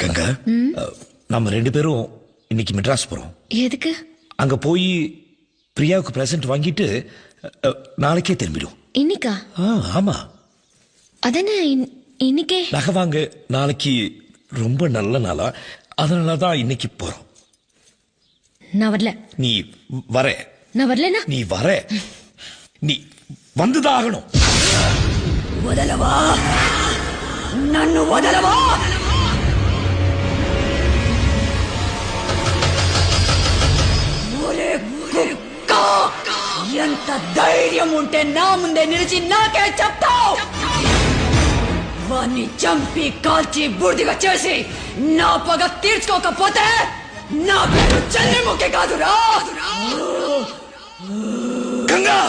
கங்கா, நம்ம 2 பேரும் இன்னைக்கு மெட்ராஸ் போறோம். எதுக்கு? அங்க போய் பிரியாவுக்கு பிரசன்ட் வாங்கிட்டு நாளைக்கே திரும்பிடும். இன்னைக்கா? ஆமா. அதென்ன இன்னைக்கே? நகை வாங்க நாளைக்கு ரொம்ப நல்ல நாளா, அதனாலதான் இன்னைக்கு போறோம். நான் வரல. நீ வர. நான் வரலனா? நீ வர. நீ வந்துதான் ஆகணும். వదలవా నన్ను వదలవా ఒరే కుక్క ఎంత ధైర్యం ఉంటే నా ముందే నిలిచి నాకే చెప్తావు వాణ్ణి చంపి కాల్చి బూడిదగా చేసి నా పగ తీర్చుకోకపోతే నా పేరు చంద్రముఖి కాదురా గంగా